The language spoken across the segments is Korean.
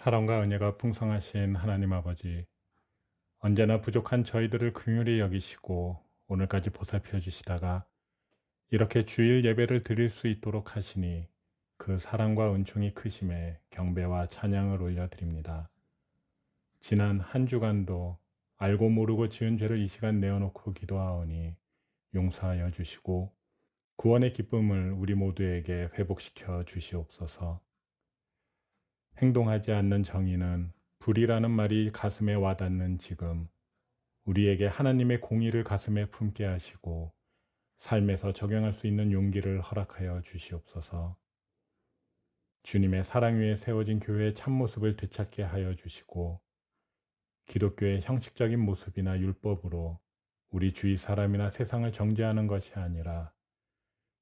사랑과 은혜가 풍성하신 하나님 아버지, 언제나 부족한 저희들을 긍휼히 여기시고 오늘까지 보살펴 주시다가 이렇게 주일 예배를 드릴 수 있도록 하시니 그 사랑과 은총이 크심에 경배와 찬양을 올려드립니다. 지난 한 주간도 알고 모르고 지은 죄를 이 시간 내어놓고 기도하오니 용서하여 주시고 구원의 기쁨을 우리 모두에게 회복시켜 주시옵소서. 행동하지 않는 정의는 불이라는 말이 가슴에 와닿는 지금 우리에게 하나님의 공의를 가슴에 품게 하시고 삶에서 적용할 수 있는 용기를 허락하여 주시옵소서. 주님의 사랑 위에 세워진 교회의 참모습을 되찾게 하여 주시고 기독교의 형식적인 모습이나 율법으로 우리 주위 사람이나 세상을 정죄하는 것이 아니라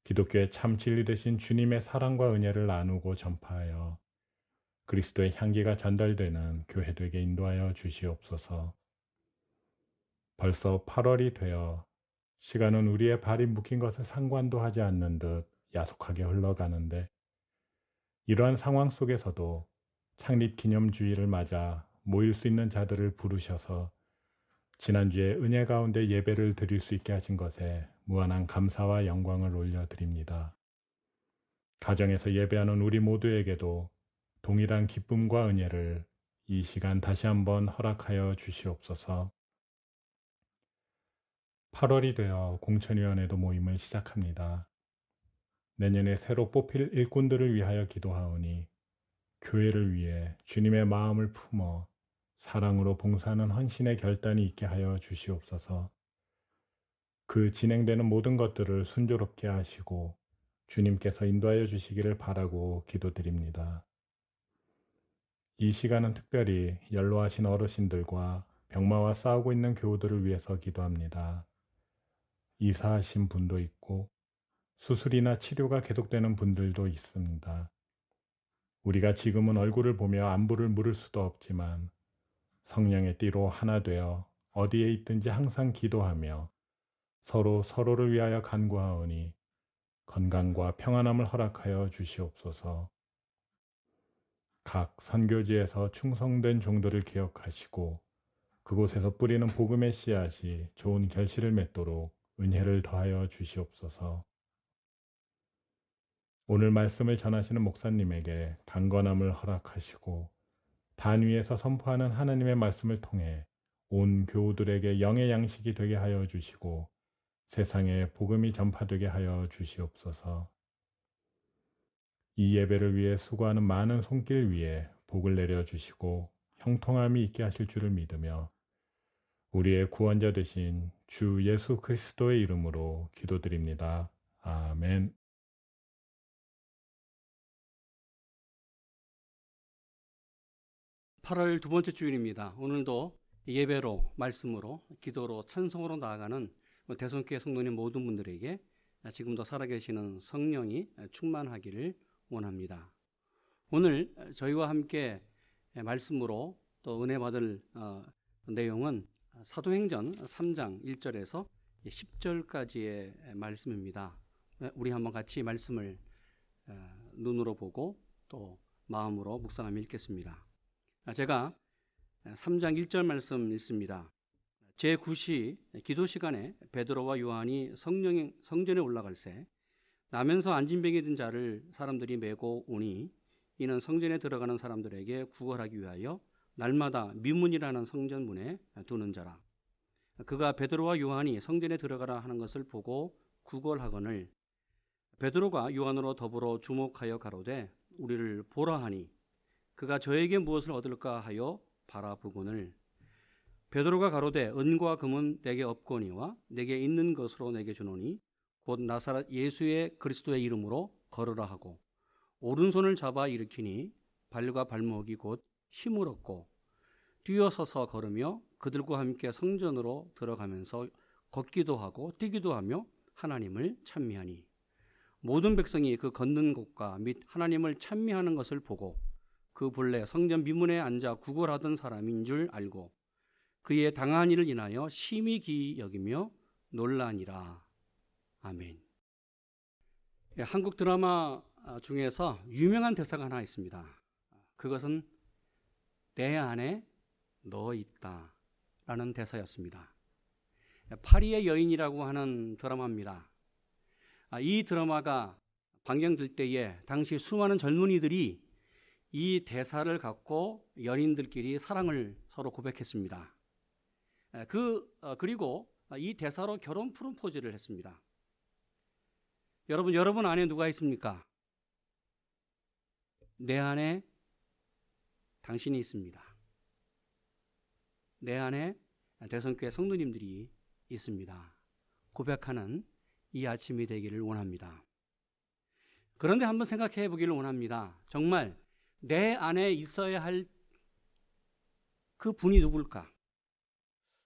기독교의 참 진리 되신 주님의 사랑과 은혜를 나누고 전파하여 그리스도의 향기가 전달되는 교회 되게 인도하여 주시옵소서. 벌써 8월이 되어 시간은 우리의 발이 묶인 것을 상관도 하지 않는 듯 야속하게 흘러가는데 이러한 상황 속에서도 창립 기념주의를 맞아 모일 수 있는 자들을 부르셔서 지난주에 은혜 가운데 예배를 드릴 수 있게 하신 것에 무한한 감사와 영광을 올려드립니다. 가정에서 예배하는 우리 모두에게도 동일한 기쁨과 은혜를 이 시간 다시 한번 허락하여 주시옵소서. 8월이 되어 공천위원회도 모임을 시작합니다. 내년에 새로 뽑힐 일꾼들을 위하여 기도하오니 교회를 위해 주님의 마음을 품어 사랑으로 봉사하는 헌신의 결단이 있게 하여 주시옵소서. 그 진행되는 모든 것들을 순조롭게 하시고 주님께서 인도하여 주시기를 바라고 기도드립니다. 이 시간은 특별히 연로하신 어르신들과 병마와 싸우고 있는 교우들을 위해서 기도합니다. 이사하신 분도 있고 수술이나 치료가 계속되는 분들도 있습니다. 우리가 지금은 얼굴을 보며 안부를 물을 수도 없지만 성령의 띠로 하나 되어 어디에 있든지 항상 기도하며 서로 서로를 위하여 간구하오니 건강과 평안함을 허락하여 주시옵소서. 각 선교지에서 충성된 종들을 기억하시고 그곳에서 뿌리는 복음의 씨앗이 좋은 결실을 맺도록 은혜를 더하여 주시옵소서. 오늘 말씀을 전하시는 목사님에게 강건함을 허락하시고 단 위에서 선포하는 하나님의 말씀을 통해 온 교우들에게 영의 양식이 되게 하여 주시고 세상에 복음이 전파되게 하여 주시옵소서. 이 예배를 위해 수고하는 많은 손길 위에 복을 내려 주시고 형통함이 있게 하실 줄을 믿으며 우리의 구원자 되신 주 예수 그리스도의 이름으로 기도드립니다. 아멘. 8월 두 번째 주일입니다. 오늘도 예배로, 말씀으로, 기도로, 찬송으로 나아가는 대성교회 성도님 모든 분들에게 지금도 살아계시는 성령이 충만하기를 원합니다. 오늘 저희와 함께 말씀으로 또 은혜 받을 내용은 사도행전 3장 1절에서 10절까지의 말씀입니다. 우리 한번 같이 말씀을 눈으로 보고 또 마음으로 묵상하며 읽겠습니다. 제가 3장 1절 말씀 읽습니다. 제9시 기도 시간에 베드로와 요한이 성전에 올라갈새 나면서 안진병이 든 자를 사람들이 메고 오니 이는 성전에 들어가는 사람들에게 구걸하기 위하여 날마다 미문이라는 성전문에 두는 자라. 그가 베드로와 요한이 성전에 들어가라 하는 것을 보고 구걸하거늘 베드로가 요한으로 더불어 주목하여 가로되 우리를 보라 하니 그가 저에게 무엇을 얻을까 하여 바라보거늘 베드로가 가로되 은과 금은 내게 없거니와 내게 있는 것으로 내게 주노니 곧 나사렛 예수의 그리스도의 이름으로 걸으라 하고 오른손을 잡아 일으키니 발과 발목이 곧 힘을 얻고 뛰어서서 걸으며 그들과 함께 성전으로 들어가면서 걷기도 하고 뛰기도 하며 하나님을 찬미하니 모든 백성이 그 걷는 곳과 및 하나님을 찬미하는 것을 보고 그 본래 성전 미문에 앉아 구걸하던 사람인 줄 알고 그의 당한 일을 인하여 심히 기이 여기며 놀라니라. 아멘. 한국 드라마 중에서 유명한 대사가 하나 있습니다. 그것은 내 안에 너 있다라는 대사였습니다. 파리의 여인이라고 하는 드라마입니다. 이 드라마가 방영될 때에 당시 수많은 젊은이들이 이 대사를 갖고 연인들끼리 사랑을 서로 고백했습니다. 그리고 이 대사로 결혼 프로포즈를 했습니다. 여러분 안에 누가 있습니까? 내 안에 당신이 있습니다. 내 안에 대성교회 성도님들이 있습니다. 고백하는 이 아침이 되기를 원합니다. 그런데 한번 생각해 보기를 원합니다. 정말 내 안에 있어야 할 그 분이 누굴까?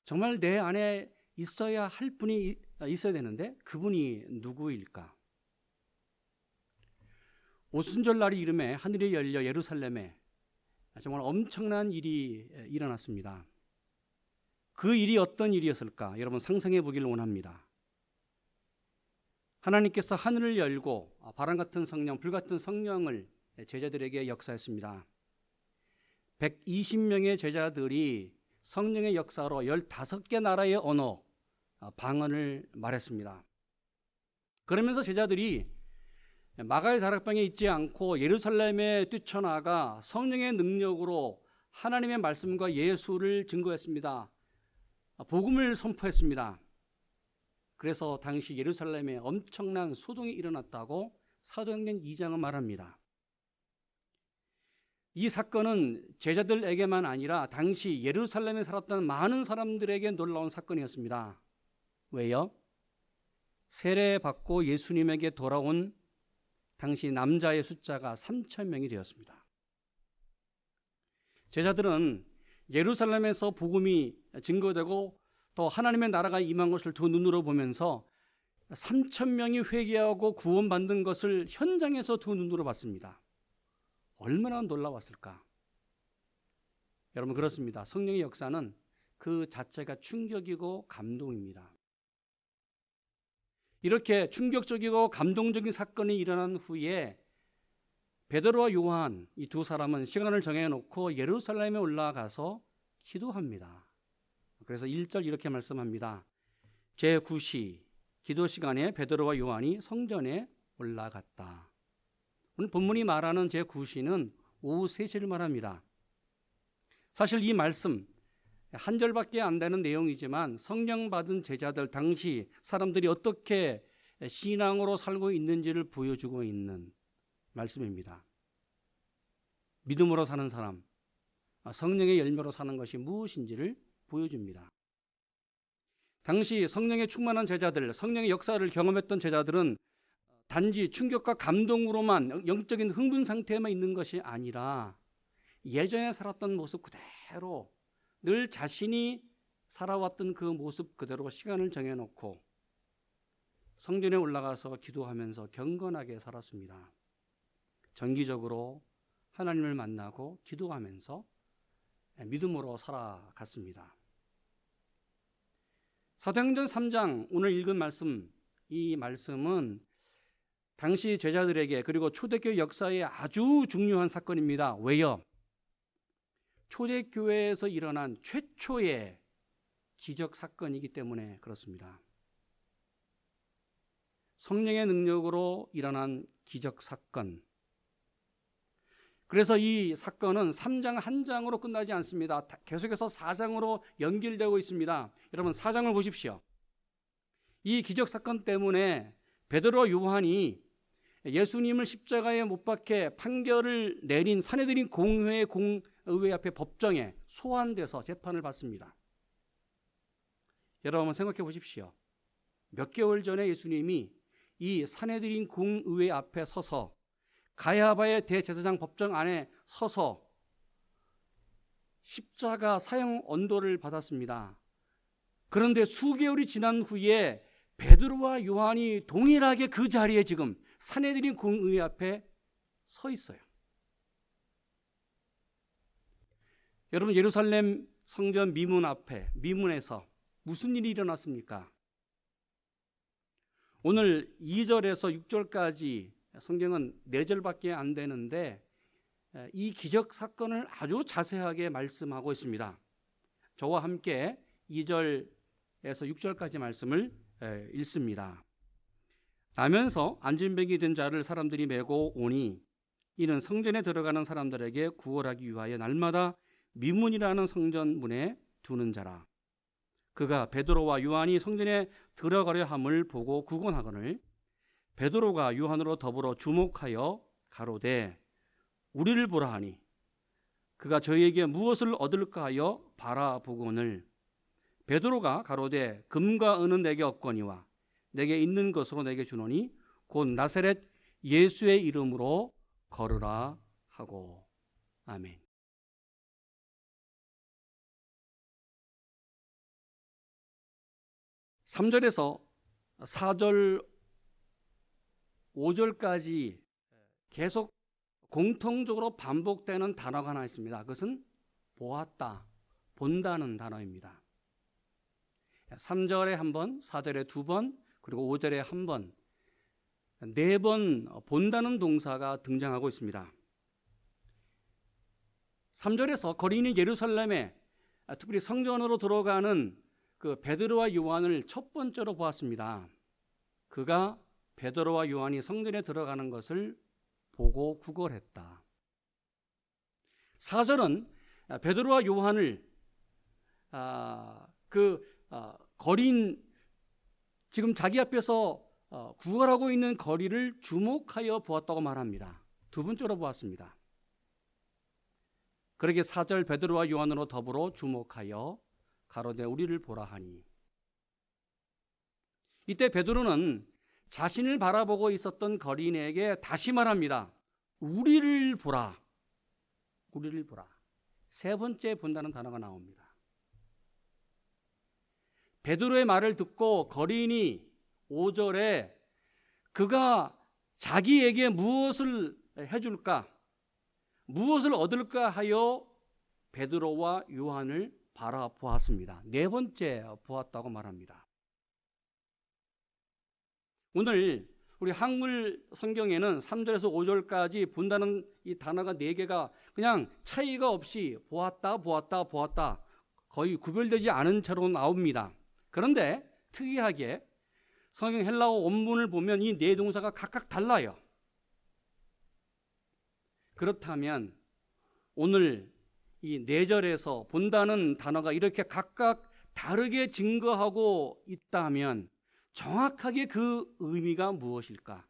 정말 내 안에 있어야 할 분이 있어야 되는데 그분이 누구일까? 오순절날이 이름에 하늘이 열려 예루살렘에 정말 엄청난 일이 일어났습니다. 그 일이 어떤 일이었을까? 여러분 상상해 보기를 원합니다. 하나님께서 하늘을 열고 바람 같은 성령, 불 같은 성령을 제자들에게 역사했습니다. 120명의 제자들이 성령의 역사로 15개 나라의 언어, 방언을 말했습니다. 그러면서 제자들이 마가의 다락방에 있지 않고 예루살렘에 뛰쳐나가 성령의 능력으로 하나님의 말씀과 예수를 증거했습니다. 복음을 선포했습니다. 그래서 당시 예루살렘에 엄청난 소동이 일어났다고 사도행전 2장은 말합니다. 이 사건은 제자들에게만 아니라 당시 예루살렘에 살았던 많은 사람들에게 놀라운 사건이었습니다. 왜요? 세례받고 예수님에게 돌아온 당시 남자의 숫자가 3,000명이 되었습니다. 제자들은 예루살렘에서 복음이 증거되고 또 하나님의 나라가 임한 것을 두 눈으로 보면서 3,000명이 회개하고 구원받는 것을 현장에서 두 눈으로 봤습니다. 얼마나 놀라웠을까? 여러분 그렇습니다. 성령의 역사는 그 자체가 충격이고 감동입니다. 이렇게 충격적이고 감동적인 사건이 일어난 후에 베드로와 요한 이 두 사람은 시간을 정해놓고 예루살렘에 올라가서 기도합니다. 그래서 1절 이렇게 말씀합니다. 제9시 기도 시간에 베드로와 요한이 성전에 올라갔다. 오늘 본문이 말하는 제9시는 오후 3시를 말합니다. 사실 이 말씀 한 절밖에 안 되는 내용이지만 성령 받은 제자들 당시 사람들이 어떻게 신앙으로 살고 있는지를 보여주고 있는 말씀입니다. 믿음으로 사는 사람, 성령의 열매로 사는 것이 무엇인지를 보여줍니다. 당시 성령에 충만한 제자들, 성령의 역사를 경험했던 제자들은 단지 충격과 감동으로만 영적인 흥분 상태에만 있는 것이 아니라 예전에 살았던 모습 그대로 늘 자신이 살아왔던 그 모습 그대로 시간을 정해놓고 성전에 올라가서 기도하면서 경건하게 살았습니다. 정기적으로 하나님을 만나고 기도하면서 믿음으로 살아갔습니다. 사도행전 3장 오늘 읽은 말씀, 이 말씀은 당시 제자들에게 그리고 초대교회 역사에 아주 중요한 사건입니다. 왜요? 초대교회에서 일어난 최초의 기적 사건이기 때문에 그렇습니다. 성령의 능력으로 일어난 기적 사건. 그래서 이 사건은 3장 한 장으로 끝나지 않습니다. 계속해서 4장으로 연결되고 있습니다. 여러분 4장을 보십시오. 이 기적 사건 때문에 베드로와 요한이 예수님을 십자가에 못 박혀 판결을 내린 산헤드린 공회의 공의회 앞에 법정에 소환돼서 재판을 받습니다. 여러분 한번 생각해 보십시오. 몇 개월 전에 예수님이 이 산헤드린 공의회 앞에 서서 가야바의 대제사장 법정 안에 서서 십자가 사형 언도를 받았습니다. 그런데 수개월이 지난 후에 베드로와 요한이 동일하게 그 자리에 지금 산헤드린 공의회 앞에 서 있어요. 여러분 예루살렘 성전 미문 앞에 미문에서 무슨 일이 일어났습니까? 오늘 2절에서 6절까지 성경은 4절밖에 안 되는데 이 기적 사건을 아주 자세하게 말씀하고 있습니다. 저와 함께 2절에서 6절까지 말씀을 읽습니다. 나면서 안진병이 된 자를 사람들이 메고 오니 이는 성전에 들어가는 사람들에게 구걸하기 위하여 날마다 미문이라는 성전 문에 두는 자라. 그가 베드로와 요한이 성전에 들어가려 함을 보고 구건하거늘 베드로가 요한으로 더불어 주목하여 가로되 우리를 보라 하니 그가 저희에게 무엇을 얻을까 하여 바라보거늘 베드로가 가로되 금과 은은 내게 없거니와 내게 있는 것으로 내게 주노니 곧 나사렛 예수의 이름으로 걸으라 하고. 아멘. (3절에서) 4절 5절까지 계속 공통적으로 반복되는 단어가 하나 있습니다. 그것은 보았다, 본다는 단어입니다. 3절에 한 번, 4절에 두 번, 그리고 5절에 한 번, 4번 본다는 동사가 등장하고 있습니다. 3절에서 거린이 예루살렘에 특별히 성전으로 들어가는 그 베드로와 요한을 첫 번째로 보았습니다. 그가 베드로와 요한이 성전에 들어가는 것을 보고 구걸했다. 4절은 베드로와 요한을 거린, 지금 자기 앞에서 구걸하고 있는 거리를 주목하여 보았다고 말합니다. 두 번째로 보았습니다. 그러게 4절 베드로와 요한으로 더불어 주목하여 가로되 우리를 보라 하니, 이때 베드로는 자신을 바라보고 있었던 거린에게 다시 말합니다. 우리를 보라. 우리를 보라. 세 번째 본다는 단어가 나옵니다. 베드로의 말을 듣고 거린이 5절에 그가 자기에게 무엇을 해줄까, 무엇을 얻을까 하여 베드로와 요한을 바라보았습니다. 네 번째 보았다고 말합니다. 오늘 우리 한글 성경에는 3절에서 5절까지 본다는 이 단어가 4개가 그냥 차이가 없이 보았다, 보았다, 보았다, 거의 구별되지 않은 채로 나옵니다. 그런데 특이하게 성경 헬라어 원문을 보면 이 네 동사가 각각 달라요. 그렇다면 오늘 이 4절에서 본다는 단어가 이렇게 각각 다르게 증거하고 있다면 정확하게 그 의미가 무엇일까?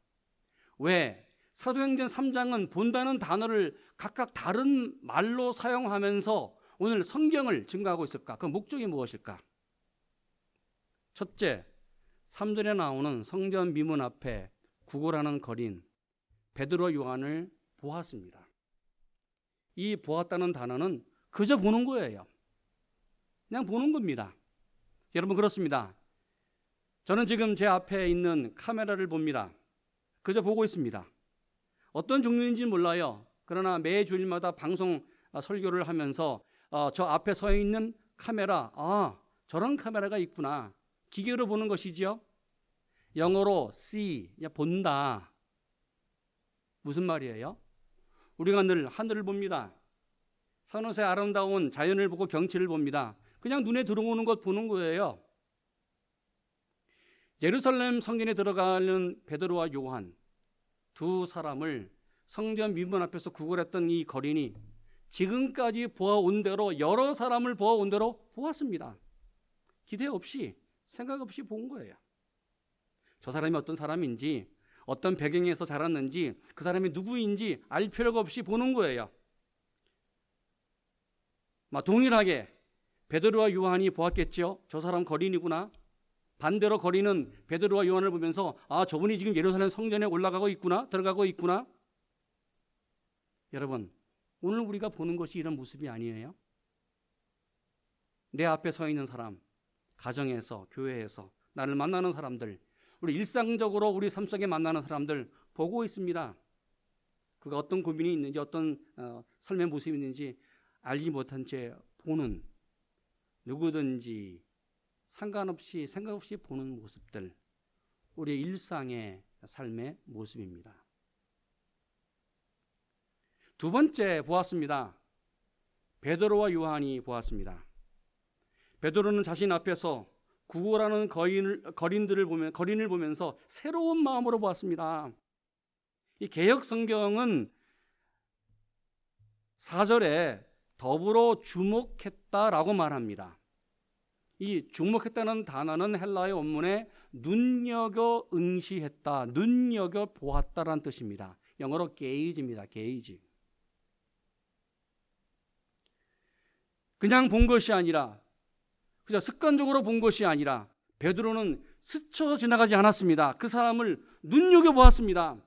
왜 사도행전 3장은 본다는 단어를 각각 다른 말로 사용하면서 오늘 성경을 증거하고 있을까? 그 목적이 무엇일까? 첫째, 3절에 나오는 성전 미문 앞에 구걸하는 거린 베드로 요한을 보았습니다. 이 보았다는 단어는 그저 보는 거예요. 그냥 보는 겁니다. 여러분, 그렇습니다. 저는 지금 제 앞에 있는 카메라를 봅니다. 그저 보고 있습니다. 어떤 종류인지는 몰라요. 그러나 매 주일마다 방송 설교를 하면서 저 앞에 서 있는 카메라, 저런 카메라가 있구나. 기계로 보는 것이지요. 영어로 see, 본다. 무슨 말이에요? 우리가 늘 하늘을 봅니다. 산호의 아름다운 자연을 보고 경치를 봅니다. 그냥 눈에 들어오는 것 보는 거예요. 예루살렘 성전에 들어가는 베드로와 요한 두 사람을 성전 미문 앞에서 구걸했던 이 거린이 지금까지 보아온 대로, 여러 사람을 보아온 대로 보았습니다. 기대 없이, 생각 없이 본 거예요. 저 사람이 어떤 사람인지, 어떤 배경에서 자랐는지, 그 사람이 누구인지 알 필요가 없이 보는 거예요. 동일하게 베드로와 요한이 보았겠죠. 저 사람 거린이구나. 반대로 거린은 베드로와 요한을 보면서 저분이 지금 예루살렘 성전에 올라가고 있구나, 들어가고 있구나. 여러분, 오늘 우리가 보는 것이 이런 모습이 아니에요. 내 앞에 서 있는 사람, 가정에서, 교회에서 나를 만나는 사람들, 우리 일상적으로 우리 삶 속에 만나는 사람들 보고 있습니다. 그가 어떤 고민이 있는지, 어떤 삶의 모습이 있는지 알지 못한 채 보는, 누구든지 상관없이, 생각 없이 보는 모습들, 우리의 일상의 삶의 모습입니다. 두 번째 보았습니다. 베드로와 요한이 보았습니다. 베드로는 자신 앞에서 구걸하는 거린을 보면서 새로운 마음으로 보았습니다. 이 개역 성경은 4절에 더불어 주목했다라고 말합니다. 이 주목했다는 단어는 헬라의 원문에 눈여겨 응시했다, 눈여겨 보았다라는 뜻입니다. 영어로 gaze입니다. gaze. 그냥 본 것이 아니라, 그냥 습관적으로 본 것이 아니라 베드로는 스쳐 지나가지 않았습니다. 그 사람을 눈여겨 보았습니다.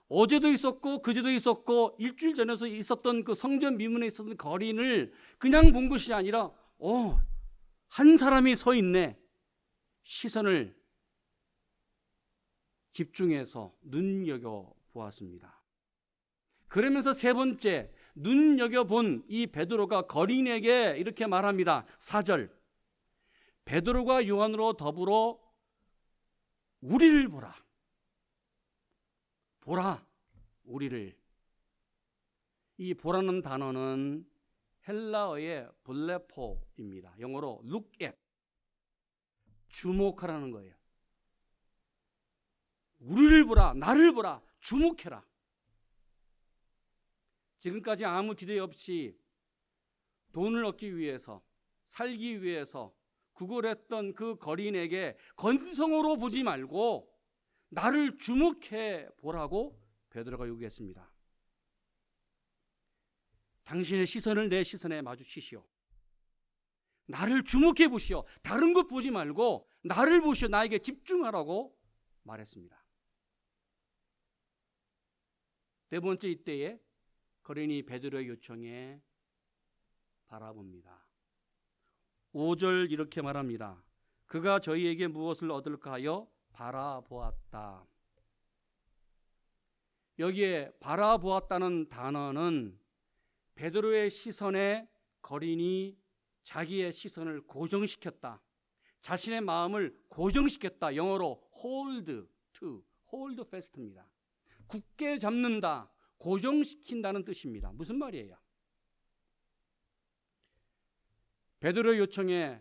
어제도 있었고 그제도 있었고 일주일 전에도 있었던 그 성전 미문에 있었던 거린을 그냥 본 것이 아니라 한 사람이 서 있네. 시선을 집중해서 눈여겨 보았습니다. 그러면서 세 번째, 눈여겨본 이 베드로가 거린에게 이렇게 말합니다. 4절, 베드로가 요한으로 더불어 우리를 보라. 보라, 우리를. 이 보라는 단어는 헬라어의 블레포입니다. 영어로 look at, 주목하라는 거예요. 우리를 보라, 나를 보라, 주목해라. 지금까지 아무 기대 없이 돈을 얻기 위해서, 살기 위해서 구걸했던 그 거린에게 건성으로 보지 말고 나를 주목해 보라고 베드로가 요구했습니다. 당신의 시선을 내 시선에 마주치시오. 나를 주목해 보시오. 다른 것 보지 말고 나를 보시오. 나에게 집중하라고 말했습니다. 네 번째, 이때에 거린이 베드로의 요청에 바라봅니다. 5절 이렇게 말합니다. 그가 저희에게 무엇을 얻을까 하여 바라보았다. 여기에 바라보았다는 단어는 베드로의 시선에 거린이 자기의 시선을 고정시켰다. 자신의 마음을 고정시켰다. 영어로 hold fast입니다. 굳게 잡는다, 고정시킨다는 뜻입니다. 무슨 말이에요? 베드로의 요청에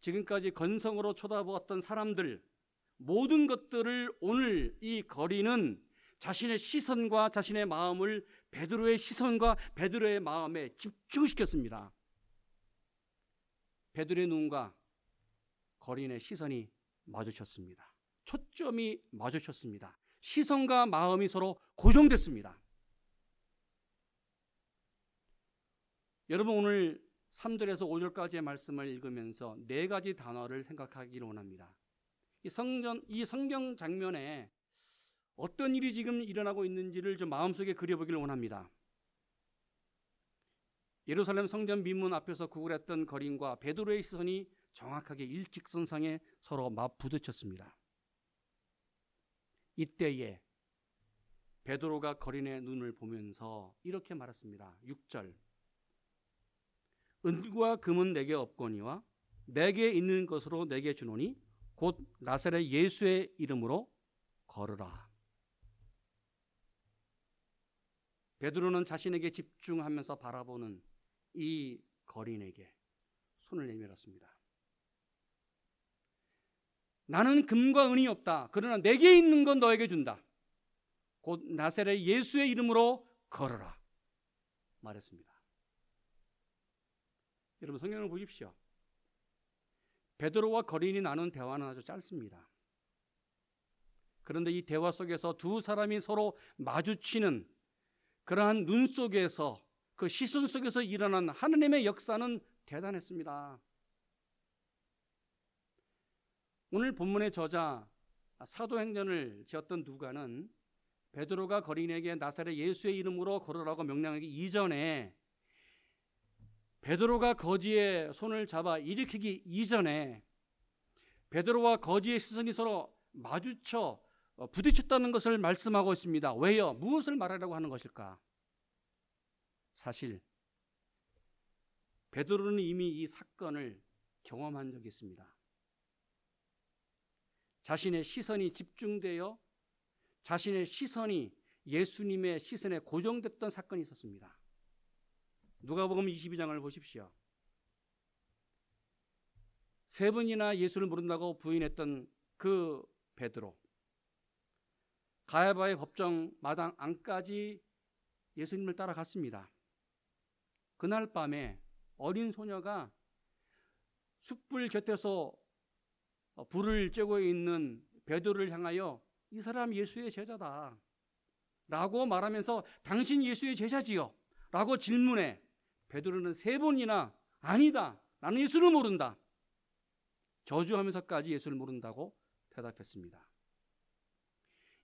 지금까지 건성으로 쳐다보았던 사람들, 모든 것들을 오늘 이 거린은 자신의 시선과 자신의 마음을 베드로의 시선과 베드로의 마음에 집중시켰습니다. 베드로의 눈과 거린의 시선이 마주쳤습니다. 초점이 마주쳤습니다. 시선과 마음이 서로 고정됐습니다. 여러분, 오늘 3절에서 5절까지의 말씀을 읽으면서 네 가지 단어를 생각하기를 원합니다. 이 성경 장면에 어떤 일이 지금 일어나고 있는지를 좀 마음속에 그려보기를 원합니다. 예루살렘 성전 미문 앞에서 구걸했던 거린과 베드로의 시선이 정확하게 일직선상에 서로 맞부딪혔습니다. 이때에 베드로가 거린의 눈을 보면서 이렇게 말했습니다. 6절, 은과 금은 내게 없거니와 내게 있는 것으로 내게 주노니 곧 나사렛 예수의 이름으로 걸으라. 베드로는 자신에게 집중하면서 바라보는 이 거린에게 손을 내밀었습니다. 나는 금과 은이 없다. 그러나 내게 있는 건 너에게 준다. 곧 나사렛 예수의 이름으로 걸어라 말했습니다. 여러분, 성경을 보십시오. 베드로와 거린이 나눈 대화는 아주 짧습니다. 그런데 이 대화 속에서 두 사람이 서로 마주치는 그러한 눈 속에서, 그 시선 속에서 일어난 하나님의 역사는 대단했습니다. 오늘 본문의 저자 사도행전을 지었던 누가는 베드로가 거린에게 나사렛 예수의 이름으로 걸으라고 명령하기 이전에, 베드로가 거지의 손을 잡아 일으키기 이전에 베드로와 거지의 시선이 서로 마주쳐 부딪혔다는 것을 말씀하고 있습니다. 왜요? 무엇을 말하려고 하는 것일까? 사실 베드로는 이미 이 사건을 경험한 적이 있습니다. 자신의 시선이 집중되어 자신의 시선이 예수님의 시선에 고정됐던 사건이 있었습니다. 누가복음 22장을 보십시오. 3번이나 예수를 모른다고 부인했던 그 베드로, 가야바의 법정 마당 안까지 예수님을 따라갔습니다. 그날 밤에 어린 소녀가 숯불 곁에서 불을 쬐고 있는 베드로를 향하여 이 사람 예수의 제자다 라고 말하면서 당신 예수의 제자지요? 라고 질문해. 베드로는 3번이나 아니다, 나는 예수를 모른다, 저주하면서까지 예수를 모른다고 대답했습니다.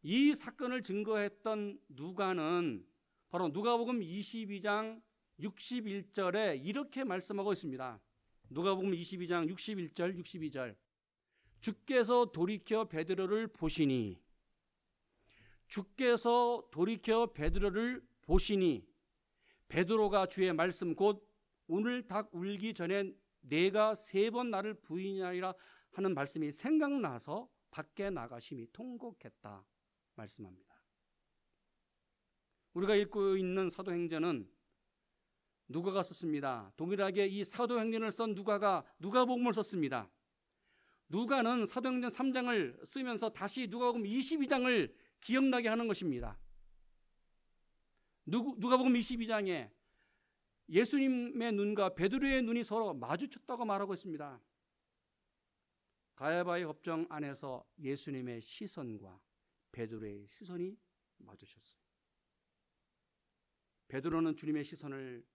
이 사건을 증거했던 누가는 바로 누가복음 22장 61절에 이렇게 말씀하고 있습니다. 누가복음 22장 61절 62절. 주께서 돌이켜 베드로를 보시니, 주께서 돌이켜 베드로를 보시니 베드로가 주의 말씀 곧 오늘 닭 울기 전에 내가 3번 나를 부인하리라 하는 말씀이 생각나서 밖에 나가심이 통곡했다 말씀합니다. 우리가 읽고 있는 사도행전은 누가가 썼습니다. 동일하게 이 사도행전을 쓴 누가가 누가복음을 썼습니다. 누가는 사도행전 3장을 쓰면서 다시 누가복음 22장을 기억나게 하는 것입니다. 누가복음 22장에 예수님의 눈과 베드로의 눈이 서로 마주쳤다고 말하고 있습니다. 가야바의 법정 안에서 예수님의 시선과 베드로의 시선이 마주쳤어요. 베드로는 주님의 시선을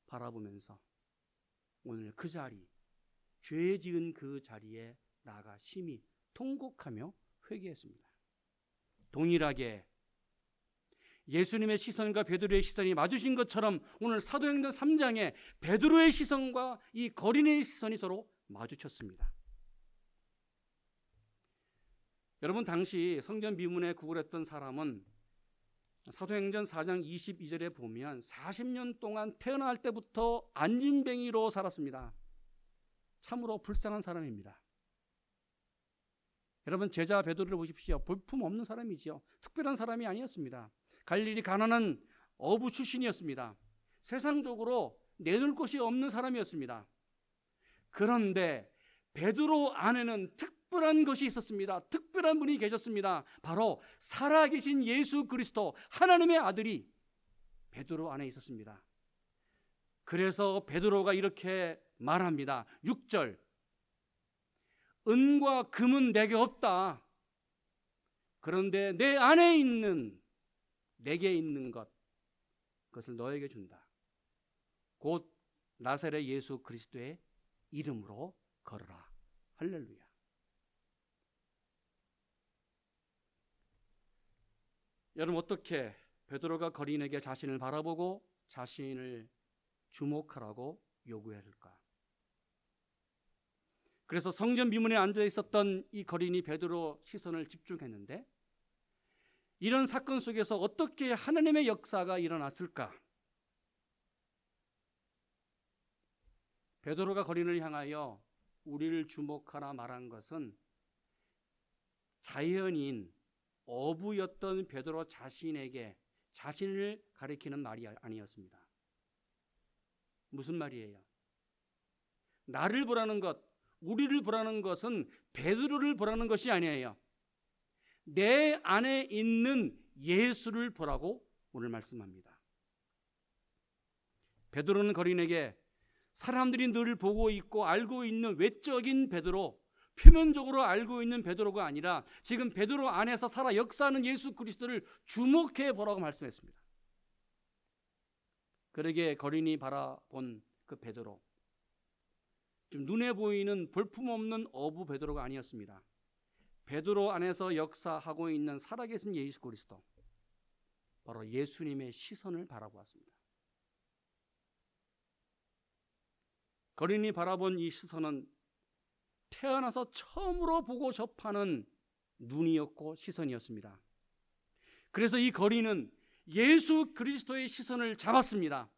바라보면서 오늘 그 자리, 죄 지은 그 자리에 나가 심히 통곡하며 회개했습니다. 동일하게 예수님의 시선과 베드로의 시선이 마주친 것처럼 오늘 사도행전 3장에 베드로의 시선과 이 거린의 시선이 서로 마주쳤습니다. 여러분, 당시 성전 미문에 구걸했던 사람은 사도행전 4장 22절에 보면 40년 동안 태어날 때부터 안진뱅이로 살았습니다. 참으로 불쌍한 사람입니다. 여러분, 제자 베드로를 보십시오. 볼품 없는 사람이지요. 특별한 사람이 아니었습니다. 갈릴리 가난한 어부 출신이었습니다. 세상적으로 내놓을 것이 없는 사람이었습니다. 그런데 베드로 안에는 특별한 것이 있었습니다. 특별한 분이 계셨습니다. 바로 살아계신 예수 그리스도 하나님의 아들이 베드로 안에 있었습니다. 그래서 베드로가 이렇게 말합니다. 6절, 은과 금은 내게 없다. 그런데 내 안에 있는, 내게 있는 것, 그것을 너에게 준다. 곧 나사렛 예수 그리스도의 이름으로 걸어라. 할렐루야. 여러분, 어떻게 베드로가 거린에게 자신을 바라보고 자신을 주목하라고 요구했을까? 그래서 성전 미문에 앉아 있었던 이 거린이 베드로 시선을 집중했는데, 이런 사건 속에서 어떻게 하나님의 역사가 일어났을까? 베드로가 거린을 향하여 우리를 주목하라 말한 것은 자연인 어부였던 베드로 자신에게 자신을 가리키는 말이 아니었습니다. 무슨 말이에요? 나를 보라는 것, 우리를 보라는 것은 베드로를 보라는 것이 아니에요. 내 안에 있는 예수를 보라고 오늘 말씀합니다. 베드로는 거린에게 사람들이 늘 보고 있고 알고 있는 외적인 베드로, 표면적으로 알고 있는 베드로가 아니라 지금 베드로 안에서 살아 역사하는 예수 그리스도를 주목해 보라고 말씀했습니다. 그러게 거린이 바라본 그 베드로, 좀 눈에 보이는 볼품없는 어부 베드로가 아니었습니다. 베드로 안에서 역사하고 있는 살아계신 예수 그리스도, 바로 예수님의 시선을 바라보았습니다. 거린이 바라본 이 시선은 태어나서 처음으로 보고 접하는 눈이었고 시선이었습니다. 그래서 이 거린은 예수 그리스도의 시선을 잡았습니다.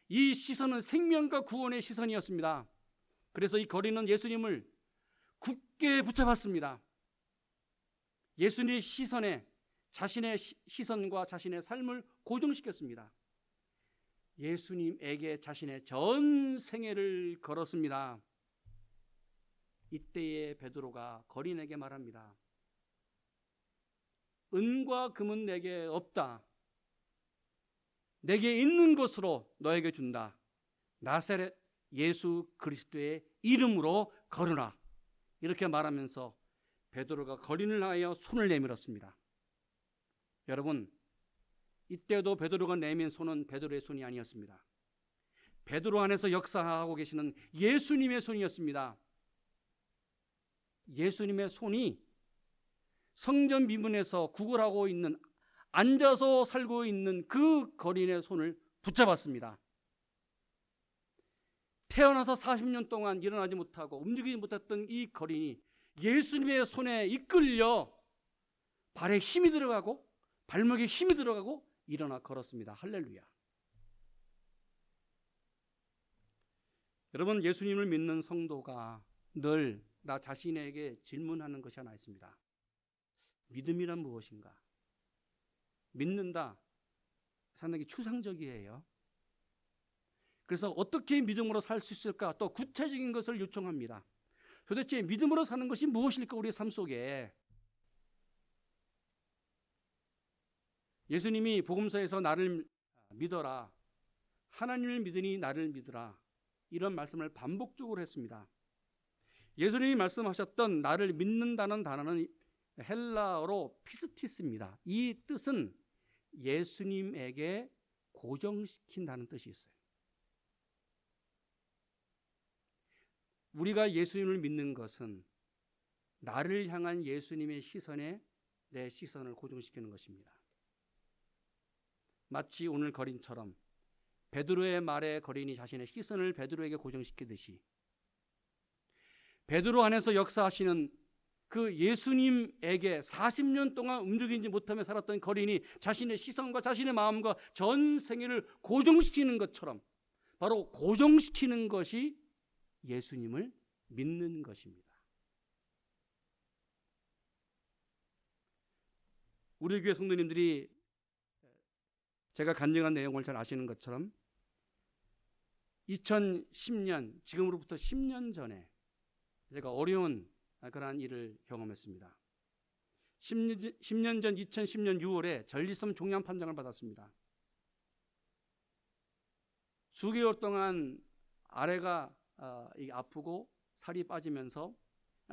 이 시선은 생명과 구원의 시선이었습니다. 그래서 이 거린은 예수님을 굳게 붙잡았습니다. 예수님의 시선에 자신의 시선과 자신의 삶을 고정시켰습니다. 예수님에게 자신의 전 생애를 걸었습니다. 이때에 베드로가 거린에게 말합니다. 은과 금은 내게 없다. 내게 있는 것으로 너에게 준다. 나사렛 예수 그리스도의 이름으로 걸으라. 이렇게 말하면서 베드로가 거린을 하여 손을 내밀었습니다. 여러분, 이때도 베드로가 내민 손은 베드로의 손이 아니었습니다. 베드로 안에서 역사하고 계시는 예수님의 손이었습니다. 예수님의 손이 성전 미문에서 구걸하고 있는, 앉아서 살고 있는 그 거린의 손을 붙잡았습니다. 태어나서 40년 동안 일어나지 못하고 움직이지 못했던 이 거린이 예수님의 손에 이끌려 발에 힘이 들어가고 발목에 힘이 들어가고 일어나 걸었습니다. 할렐루야. 여러분, 예수님을 믿는 성도가 늘 나 자신에게 질문하는 것이 하나 있습니다. 믿음이란 무엇인가? 믿는다. 상당히 추상적이에요. 그래서 어떻게 믿음으로 살 수 있을까? 또 구체적인 것을 요청합니다. 도대체 믿음으로 사는 것이 무엇일까? 우리의 삶 속에. 예수님이 복음서에서 나를 믿어라, 하나님을 믿으니 나를 믿으라, 이런 말씀을 반복적으로 했습니다. 예수님이 말씀하셨던 나를 믿는다는 단어는 헬라어로 피스티스입니다. 이 뜻은 예수님에게 고정시킨다는 뜻이 있어요. 우리가 예수님을 믿는 것은 나를 향한 예수님의 시선에 내 시선을 고정시키는 것입니다. 마치 오늘 거린처럼 베드로의 말에 거린이 자신의 시선을 베드로에게 고정시키듯이 베드로 안에서 역사하시는 그 예수님에게 40년 동안 움직이지 못하며 살았던 거린이 자신의 시선과 자신의 마음과 전 생애를 고정시키는 것처럼 바로 고정시키는 것이 예수님을 믿는 것입니다. 우리 교회 성도님들이 제가 간증한 내용을 잘 아시는 것처럼 2010년, 지금으로부터 10년 전에 제가 어려운 그러한 일을 경험했습니다. 10년 전 2010년 6월에 전립선 종양 판정을 받았습니다. 수개월 동안 아래가 아프고 살이 빠지면서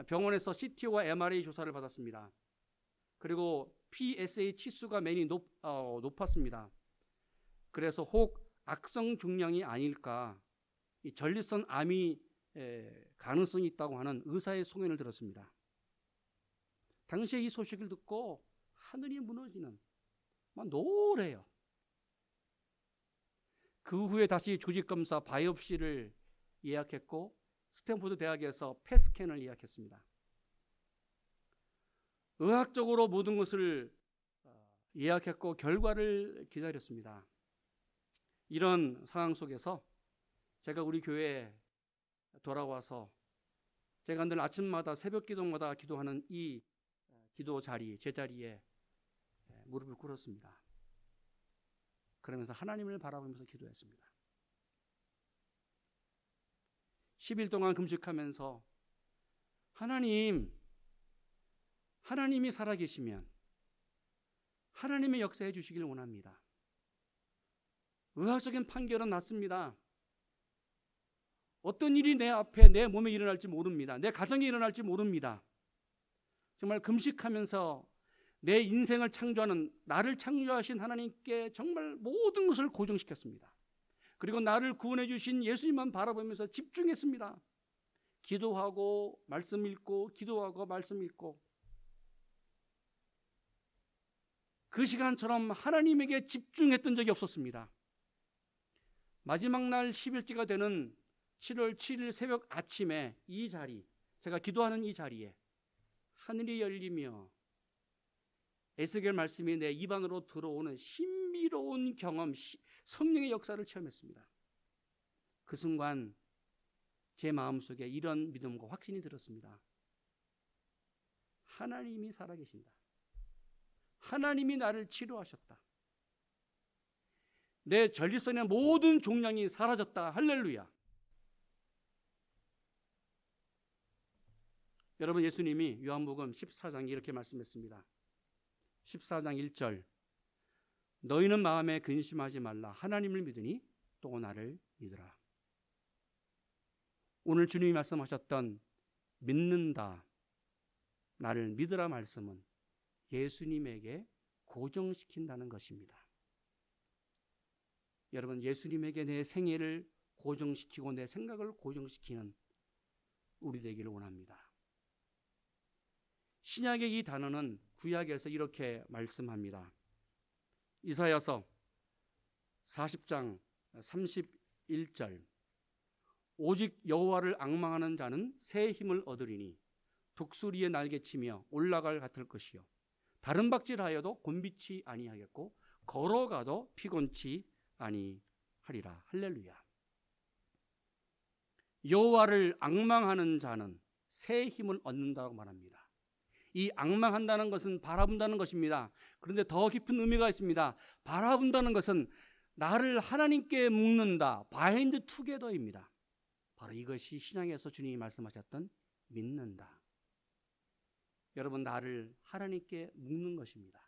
병원에서 CT와 MRI 조사를 받았습니다. 그리고 PSA 치수가 매니 높았습니다. 그래서 혹 악성 종양이 아닐까, 이 전립선 암이 가능성이 있다고 하는 의사의 소견을 들었습니다. 당시에 이 소식을 듣고 하늘이 무너지는, 막 노래요. 그 후에 다시 조직검사 바이옵시를 예약했고 스탠포드 대학에서 펫스캔을 예약했습니다. 의학적으로 모든 것을 예약했고 결과를 기다렸습니다. 이런 상황 속에서 제가 우리 교회에 돌아와서 제가 늘 아침마다 새벽 기도마다 기도하는 이 기도 자리, 제자리에 무릎을 꿇었습니다. 그러면서 하나님을 바라보면서 기도했습니다. 10일 동안 금식하면서 하나님이 살아계시면 하나님의 역사해 주시길 원합니다. 의학적인 판결은 났습니다. 어떤 일이 내 앞에 내 몸에 일어날지 모릅니다. 내 가정에 일어날지 모릅니다. 정말 금식하면서 내 인생을 창조하는, 나를 창조하신 하나님께 정말 모든 것을 고정시켰습니다. 그리고 나를 구원해 주신 예수님만 바라보면서 집중했습니다. 기도하고 말씀 읽고 기도하고 말씀 읽고 그 시간처럼 하나님에게 집중했던 적이 없었습니다. 마지막 날 10일째가 되는 7월 7일 새벽 아침에 이 자리, 제가 기도하는 이 자리에 하늘이 열리며 에스겔 말씀이 내 입안으로 들어오는 신비로운 경험, 성령의 역사를 체험했습니다. 그 순간 제 마음속에 이런 믿음과 확신이 들었습니다. 하나님이 살아계신다. 하나님이 나를 치료하셨다. 내 전립선의 모든 종양이 사라졌다. 할렐루야. 여러분, 예수님이 요한복음 14장에 이렇게 말씀했습니다. 14장 1절, 너희는 마음에 근심하지 말라. 하나님을 믿으니 또 나를 믿으라. 오늘 주님이 말씀하셨던 믿는다, 나를 믿으라 말씀은 예수님에게 고정시킨다는 것입니다. 여러분, 예수님에게 내 생애를 고정시키고 내 생각을 고정시키는 우리 되기를 원합니다. 신약의 이 단어는 구약에서 이렇게 말씀합니다. 이사야서 40장 31절, 오직 여호와를 앙망하는 자는 새 힘을 얻으리니 독수리의 날개치며 올라갈 같을 것이요 다른 박질하여도 곤비치 아니하겠고 걸어가도 피곤치 아니하리라. 할렐루야. 여호와를 앙망하는 자는 새 힘을 얻는다고 말합니다. 이 앙망한다는 것은 바라본다는 것입니다. 그런데 더 깊은 의미가 있습니다. 바라본다는 것은 나를 하나님께 묶는다, 바인드 투게더입니다. 바로 이것이 신약에서 주님이 말씀하셨던 믿는다. 여러분, 나를 하나님께 묶는 것입니다.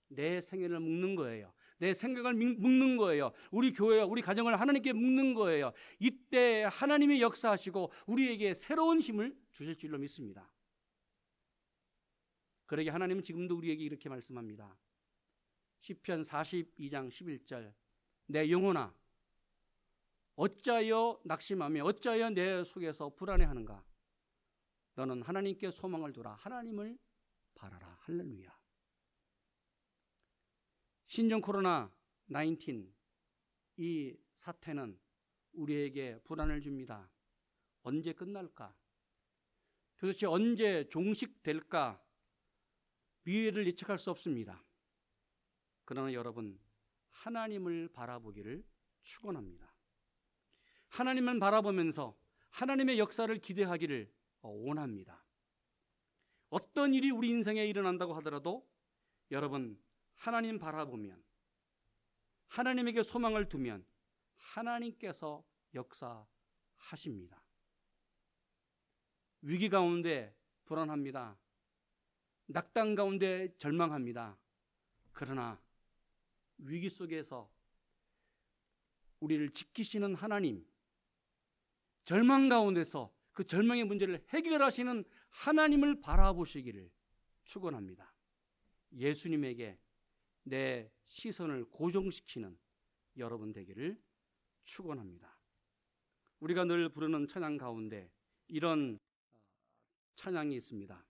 내 생애를 묶는 거예요. 내 생각을 묶는 거예요. 우리 교회와 우리 가정을 하나님께 묶는 거예요. 이때 하나님이 역사하시고 우리에게 새로운 힘을 주실 줄로 믿습니다. 그러게 하나님은 지금도 우리에게 이렇게 말씀합니다. 시편 42장 11절, 내 영혼아 어찌하여 낙심하며 어찌하여 내 속에서 불안해하는가. 너는 하나님께 소망을 두라. 하나님을 바라라. 할렐루야. 신종 코로나 19 이 사태는 우리에게 불안을 줍니다. 언제 끝날까? 도대체 언제 종식될까? 미래를 예측할 수 없습니다. 그러나 여러분, 하나님을 바라보기를 축원합니다. 하나님을 바라보면서 하나님의 역사를 기대하기를 원합니다. 어떤 일이 우리 인생에 일어난다고 하더라도 여러분, 하나님 바라보면, 하나님에게 소망을 두면 하나님께서 역사하십니다. 위기 가운데 불안합니다. 낙담 가운데 절망합니다. 그러나 위기 속에서 우리를 지키시는 하나님, 절망 가운데서 그 절망의 문제를 해결하시는 하나님을 바라보시기를 축원합니다. 예수님에게 내 시선을 고정시키는 여러분 되기를 축원합니다. 우리가 늘 부르는 찬양 가운데 이런 찬양이 있습니다.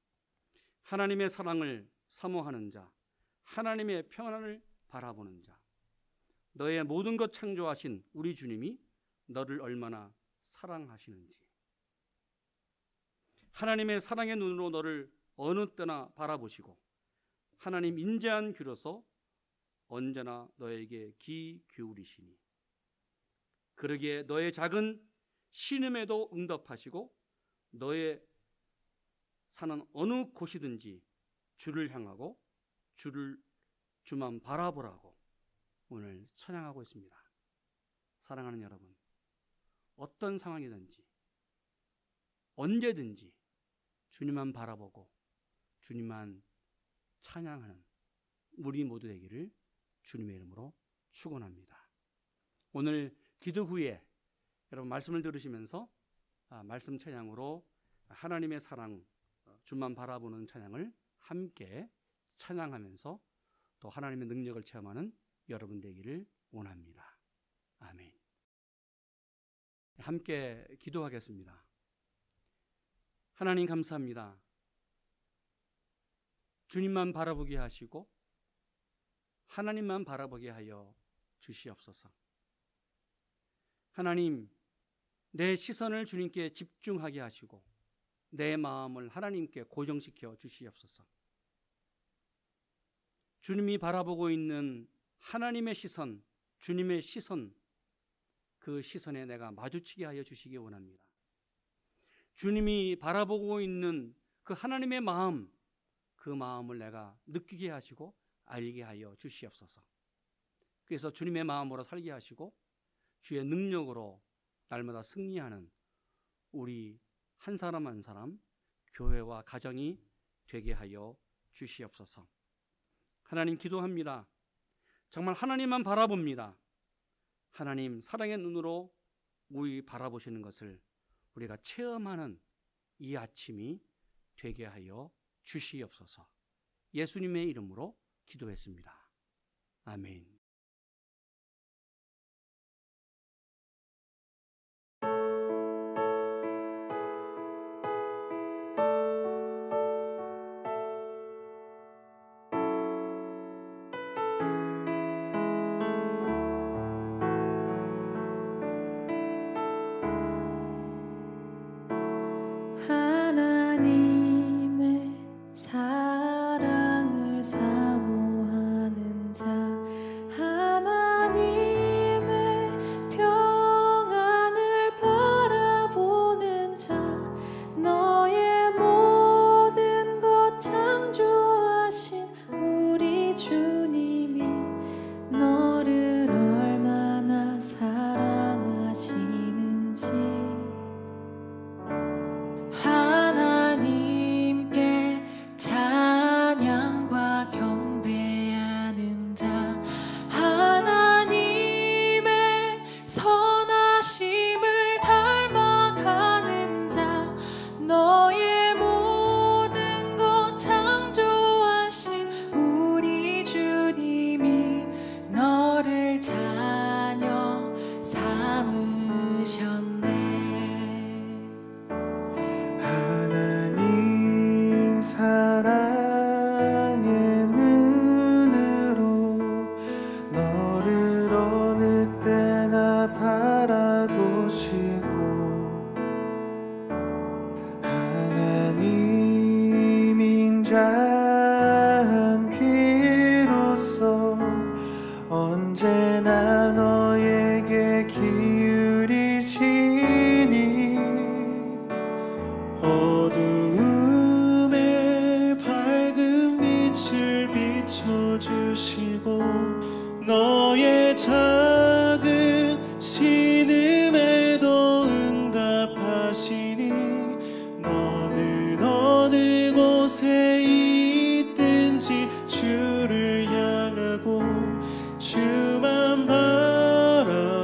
하나님의 사랑을 사모하는 자, 하나님의 평안을 바라보는 자, 너의 모든 것 창조하신 우리 주님이 너를 얼마나 사랑하시는지, 하나님의 사랑의 눈으로 너를 어느 때나 바라보시고 하나님 인자한 귀로서 언제나 너에게 귀 기울이시니, 그러기에 너의 작은 신음에도 응답하시고 너의 사는 어느 곳이든지 주를 향하고 주만 바라보라고 오늘 찬양하고 있습니다. 사랑하는 여러분, 어떤 상황이든지 언제든지 주님만 바라보고 주님만 찬양하는 우리 모두 되기를 주님의 이름으로 축원합니다. 오늘 기도 후에 여러분 말씀을 들으시면서 말씀 찬양으로 하나님의 사랑, 주만 바라보는 찬양을 함께 찬양하면서 또 하나님의 능력을 체험하는 여러분 되기를 원합니다. 아멘. 함께 기도하겠습니다. 하나님 감사합니다. 주님만 바라보게 하시고 하나님만 바라보게 하여 주시옵소서. 하나님, 내 시선을 주님께 집중하게 하시고 내 마음을 하나님께 고정시켜 주시옵소서. 주님이 바라보고 있는 하나님의 시선, 주님의 시선, 그 시선에 내가 마주치게 하여 주시기 원합니다. 주님이 바라보고 있는 그 하나님의 마음, 그 마음을 내가 느끼게 하시고 알게 하여 주시옵소서. 그래서 주님의 마음으로 살게 하시고 주의 능력으로 날마다 승리하는 우리 한 사람 한 사람, 교회와 가정이 되게 하여 주시옵소서. 하나님 기도합니다. 정말 하나님만 바라봅니다. 하나님 사랑의 눈으로 우리 바라보시는 것을 우리가 체험하는 이 아침이 되게 하여 주시옵소서. 예수님의 이름으로 기도했습니다. 아멘. 하나님의 사랑을 사모하는 자, 하나님의 평안을 바라보는 자, 너의 모든 것 창조하신 우리 주님이 너를 얼마나 사랑하시는지 하나님께 찬양과 경배하는 자, 하나님의 선하심을 닮아가는 자, 너의 모든 것 창조하신 우리 주님이 너를 자녀 삼으셨네. 하나님 사랑의 눈으로 너를 어느 때나 바라보시고 하나님 인자한 귀로서 언제나 너에게 기울이시니 어두움에 밝은 빛을 비춰주시고 너의 작은 신음에도 응답하시니 너는 어느 곳에 있든지 주를 향하고 주만 바라볼지라.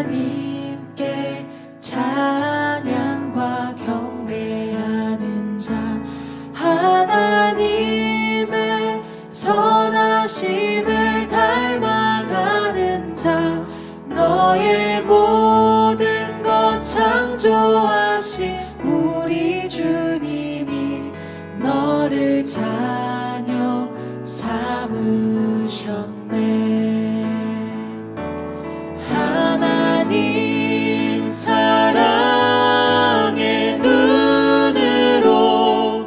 하나님께 찬양과 경배하는 자, 하나님의 선하심을 닮아가는 자, 너의 모든 것 창조하신 우리 주님이 너를 자녀 삼으셨네. 하나님 사랑의 눈으로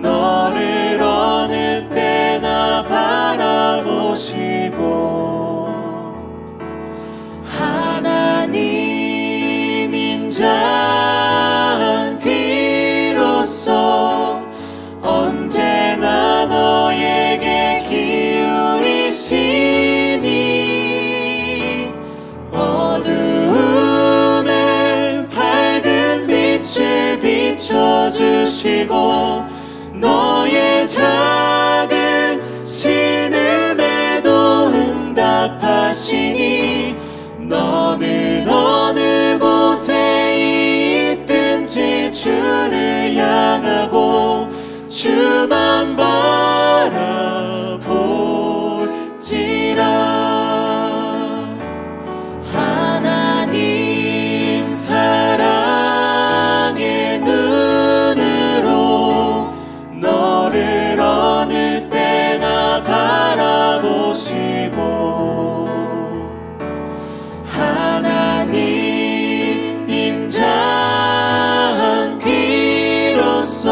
너를 어느 때나 바라보시고 하나님 인자한 귀로서 언제나 너에게 기울이시니 어두움에 밝은 빛을 비춰주시고 너의 작은 신음에도 응답하시니 너는 어느 곳에 있든지 주를 향하고 주만 바라볼지라. 하나님 사랑의 눈으로 너를 어느 때나 바라보시고 하나님 인자한 귀로서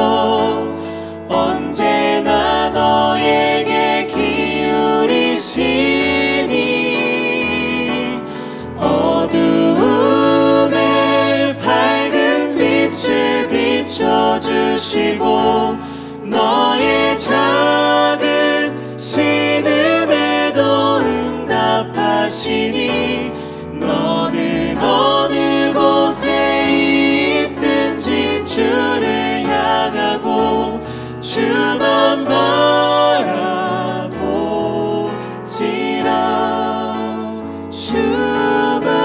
언제나 너에게 답답하시니 너는 어느 곳에 있든지 주를 향하고 주만 바라보지라 주만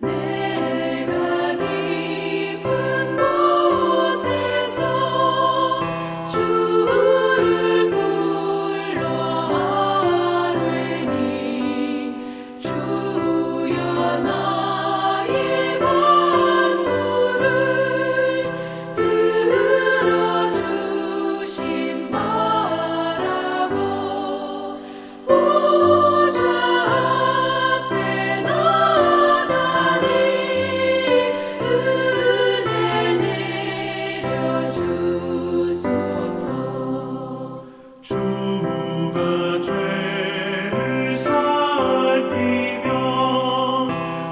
내가 깊은 곳에서 주를 불러 아뢰니 주여 나의 간구를 들어주심 바라고 보좌 앞에 나가니 은혜 내려주소서. 주가 죄를 살피며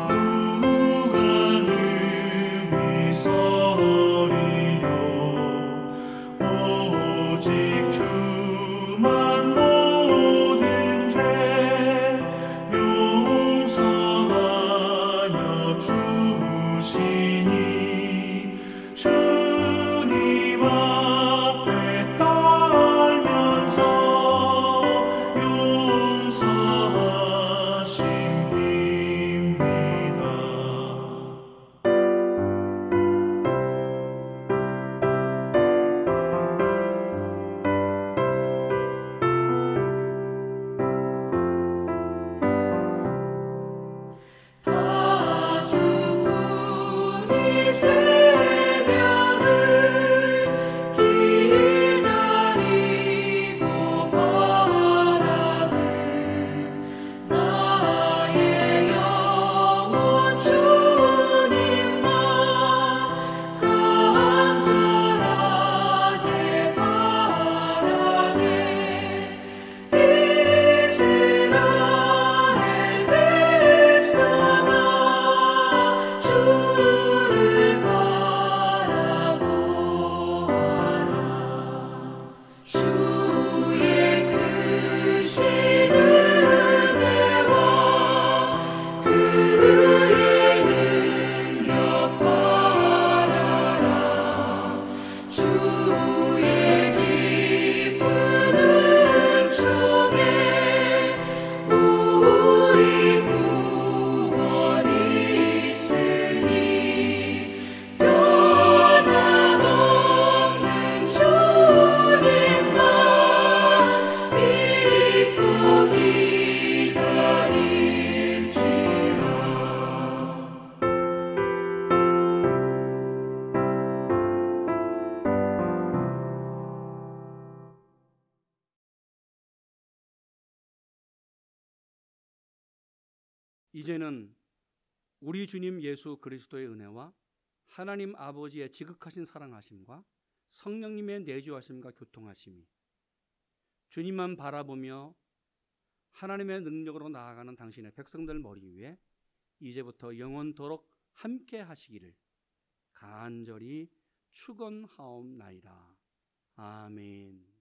누가 능히 서리요 오직 주만 모든 죄 용서하여 주시니 주님 앞에 떨면서 용서하심 빕니다. 파수꾼이 새벽을 기다리고 바라듯 나의 영혼 주님만 간절하게 바라네. 이스라엘 백성아 주를 바라보아라. 주의 크신 은혜와 그의 능력 바라라. 주의 깊은 은총에 우리 구원이 있으니 변함없는 주님만 믿고 기다릴지라. 이제는 우리 주님 예수 그리스도의 은혜와 하나님 아버지의 지극하신 사랑하심과 성령님의 내주하심과 교통하심이 주님만 바라보며 하나님의 능력으로 나아가는 당신의 백성들 머리 위에 이제부터 영원토록 함께 하시기를 간절히 축원하옵나이다. 아멘.